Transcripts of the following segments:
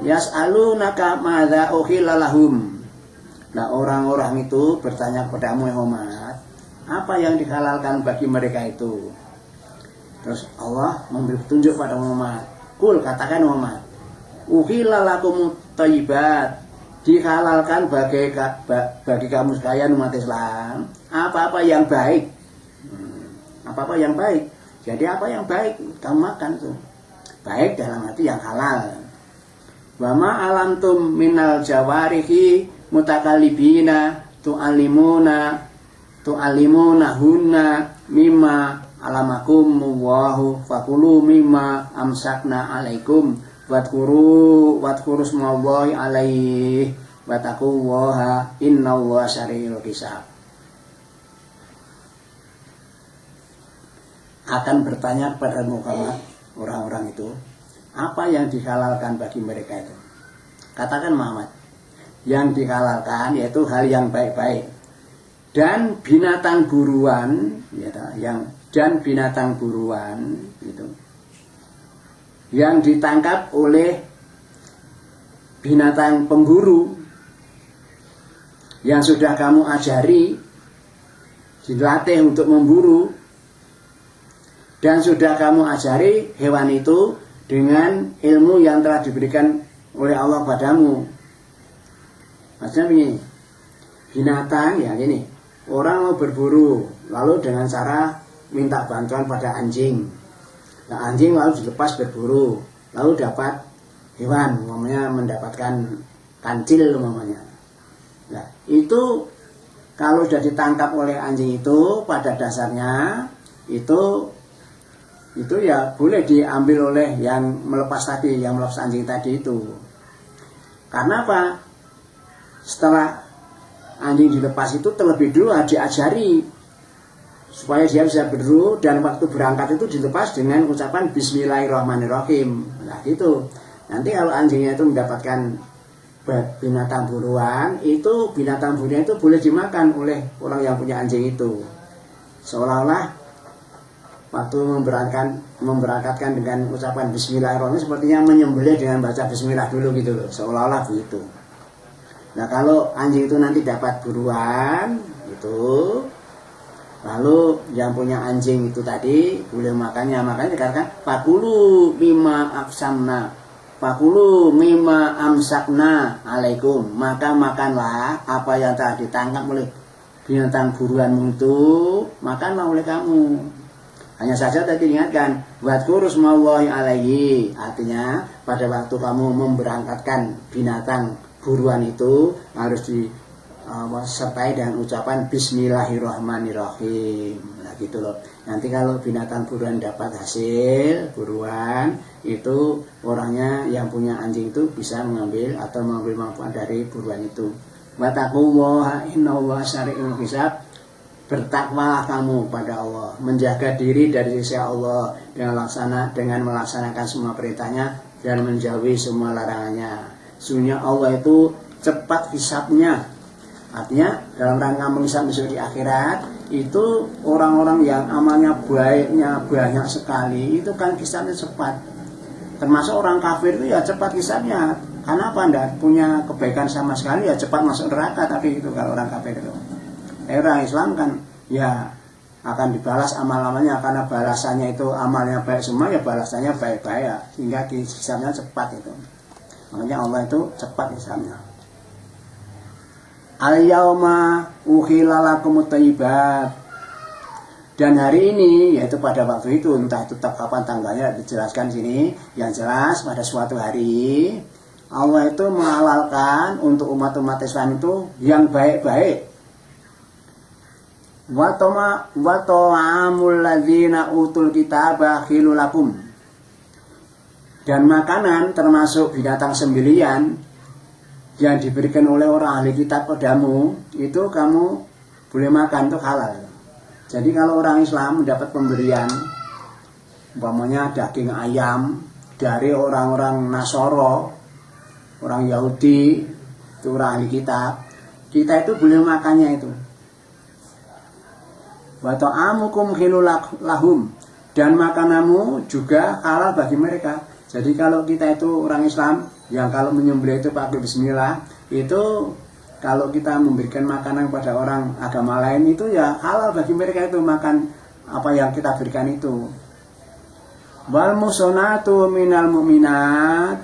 Yas'alunaka madza uhilla lahum. Nah, orang-orang itu bertanya kepadamu Muhammad, apa yang dihalalkan bagi mereka itu? Terus Allah memberi petunjuk pada Muhammad. Kul, katakan Muhammad, uhilla lakumut thayyibat, dihalalkan bagi kamu sekalian umat Islam apa-apa yang baik. Apa-apa yang baik. Jadi apa yang baik kamu makan tuh. Baik dalam arti yang halal. Wa ma alamtum minal jawarihi mutakalibina tu'allimuna hunna mimma alamakum wallahu fakulu mimma amsakna alaikum wadhkuru smallahi alaihi wattaqullaha innallaha syari'ul hisab. Akan bertanya kepada Muhammad orang-orang itu, apa yang dihalalkan bagi mereka itu? Katakan Muhammad, yang dihalalkan yaitu hal yang baik-baik dan binatang buruan, binatang buruan itu yang ditangkap oleh binatang pemburu yang sudah kamu ajari, dilatih untuk memburu, dan sudah kamu ajari hewan itu dengan ilmu yang telah diberikan oleh Allah padamu. Maksudnya begini, binatang ya gini, orang mau berburu lalu dengan cara minta bantuan pada anjing. Nah, anjing lalu dilepas berburu, lalu dapat hewan, umpamanya mendapatkan kancil umpamanya. Nah, itu kalau sudah ditangkap oleh anjing itu pada dasarnya itu ya boleh diambil oleh yang melepas tadi, yang melepas anjing tadi itu. Karena apa? Setelah anjing dilepas itu terlebih dulu diajari supaya dia bisa berburu, dan waktu berangkat itu dilepas dengan ucapan Bismillahirrahmanirrahim. Nah gitu. Nanti kalau anjingnya itu mendapatkan binatang buruan, itu binatang buruan itu boleh dimakan oleh orang yang punya anjing itu. Seolah-olah waktu memberangkatkan dengan ucapan Bismillahirrahmanirrahim sepertinya menyembelih dengan baca Bismillah dulu gitu loh, seolah-olah begitu. Nah kalau anjing itu nanti dapat buruan itu, lalu yang punya anjing itu tadi boleh makannya, makanya dikatakan fakulu mimma amsakna alaikum, maka makanlah apa yang telah ditangkap oleh binatang buruanmu itu, makanlah oleh kamu. Hanya saja tadi diingatkan, wadhkuru smallahi alaihi, artinya pada waktu kamu memberangkatkan binatang buruan itu harus disertai dengan ucapan Bismillahirrahmanirrahim. Nah gitu loh. Nanti kalau binatang buruan dapat hasil buruan, itu orangnya yang punya anjing itu bisa mengambil atau mengambil manfaat dari buruan itu. Wattaqullaha innallaha syari'ul hisab. Bertakwalah kamu pada Allah, menjaga diri dari sisi Allah dengan melaksanakan semua perintahnya dan menjauhi semua larangannya. Sesungguhnya Allah itu cepat hisabnya. Artinya dalam rangka menghisab besok di akhirat, itu orang-orang yang amalnya baiknya banyak sekali, itu kan hisabnya cepat. Termasuk orang kafir itu ya cepat hisabnya. Karena apa? Tidak punya kebaikan sama sekali, ya cepat masuk neraka. Tapi itu kalau orang kafir itu. Orang Islam kan ya akan dibalas amal-amalnya, karena balasannya itu amalnya baik semua, ya balasannya baik-baik ya, sehingga hisabnya cepat itu. Makanya Allah itu cepat hisabnya. Al-yauma uhilla lakumut thayyibat. Dan hari ini, yaitu pada waktu itu, entah itu kapan tanggalnya dijelaskan sini, yang jelas pada suatu hari Allah itu menghalalkan untuk umat-umat Islam itu yang baik-baik. Wa ta'amul ladzina utul kitaba khilul lakum. Dan makanan termasuk binatang sembelian yang diberikan oleh orang ahli kitab padamu, itu kamu boleh makan, itu halal. Jadi kalau orang Islam mendapat pemberian umpamanya daging ayam dari orang-orang Nasoro, orang Yahudi, itu orang ahli kitab, kita itu boleh makannya itu. Wa ta'amukum khilul lahum, dan makananmu juga halal bagi mereka. Jadi kalau kita itu orang Islam yang kalau menyembelih itu pakai bismillah, itu kalau kita memberikan makanan kepada orang agama lain itu ya halal bagi mereka itu makan apa yang kita berikan itu. Wal musonatu minal mu'minat,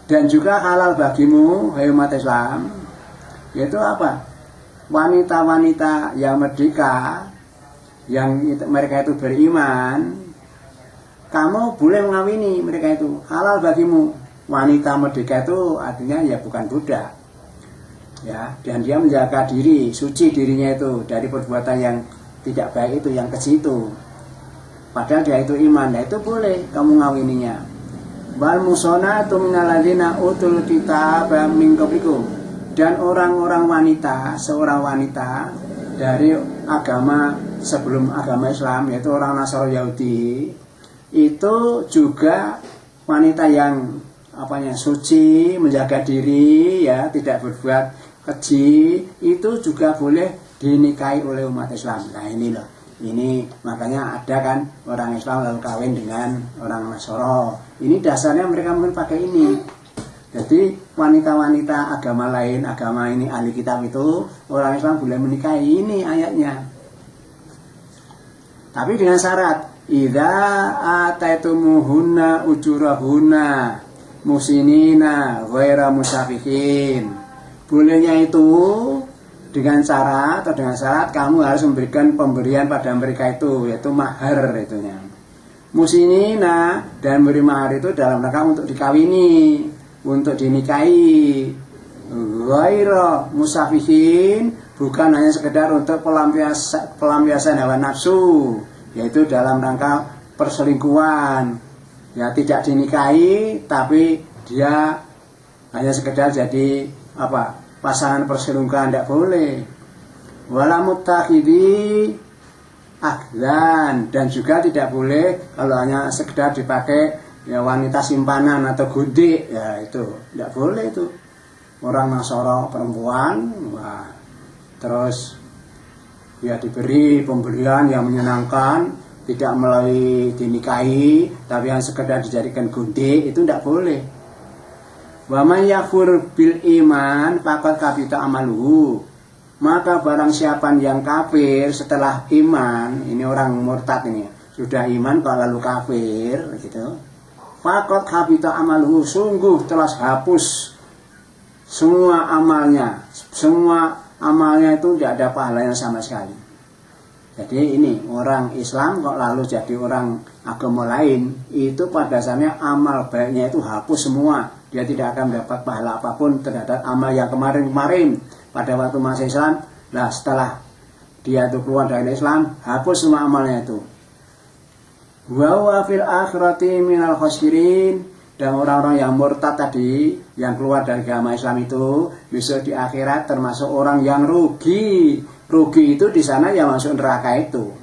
dan juga halal bagimu hai umat Islam, yaitu apa? Wanita-wanita yang merdeka, yang mereka itu beriman, kamu boleh mengawini mereka itu, halal bagimu. Wanita merdeka itu artinya ya bukan budak, ya, dan dia menjaga diri, suci dirinya itu dari perbuatan yang tidak baik itu, yang keji itu. Padahal dia itu iman, nah itu boleh kamu ngawininya. Wal musonatu minal ladzina utul kitaba min qablikum, dan orang-orang wanita, seorang wanita dari agama sebelum agama Islam, yaitu orang Nasrani Yahudi, itu juga wanita yang suci, menjaga diri, ya, tidak berbuat keji, itu juga boleh dinikahi oleh umat Islam. Nah ini loh, ini makanya ada kan orang Islam lalu kawin dengan orang Nasrani. Ini dasarnya mereka mungkin pakai ini. Jadi wanita-wanita agama lain, agama ini ahli kitab itu, orang Islam boleh menikahi, ini ayatnya. Tapi dengan syarat, idza ataitumuhunna ujurahunna musinina ghaira musafihin. Bolehnya itu dengan syarat kamu harus memberikan pemberian pada mereka itu, yaitu mahar itunya. Musinina, dan beri mahar itu dalam rangka untuk dikawini, untuk dinikahi. Ghaira musafihin, bukan hanya sekedar untuk pelampiasan hawa nafsu, yaitu dalam rangka perselingkuhan. Ya, tidak dinikahi tapi dia hanya sekedar jadi pasangan perselingkuhan, tidak boleh. Wala muttakhidhi akhdan, dan juga tidak boleh kalau hanya sekedar dipakai ya wanita simpanan atau gundik, ya itu tidak boleh itu. Orang Nasara perempuan, wah, terus ya diberi pemberian yang menyenangkan, tidak melalui dinikahi, tapi yang sekedar dijadikan gundik, itu tidak boleh. Wa may yakfur bil iman faqad kabita amaluhu, maka barang siapa yang kafir setelah iman, ini orang murtad ini, sudah iman kok lalu kafir gitu, faqad kabita amaluhu, sungguh telah hapus semua amalnya itu tidak ada pahalanya sama sekali. Jadi ini orang Islam kok lalu jadi orang agama lain, itu pada dasarnya amal baiknya itu hapus semua. Dia tidak akan mendapat pahala apapun terhadap amal yang kemarin-kemarin pada waktu masih Islam. Nah setelah dia itu keluar dari Islam, hapus semua amalnya itu. Wa huwa fil akhirati minal khasirin, dan orang-orang yang murtad tadi, yang keluar dari agama Islam itu, besok di akhirat termasuk orang yang rugi. Rugi itu di sana yang masuk neraka itu.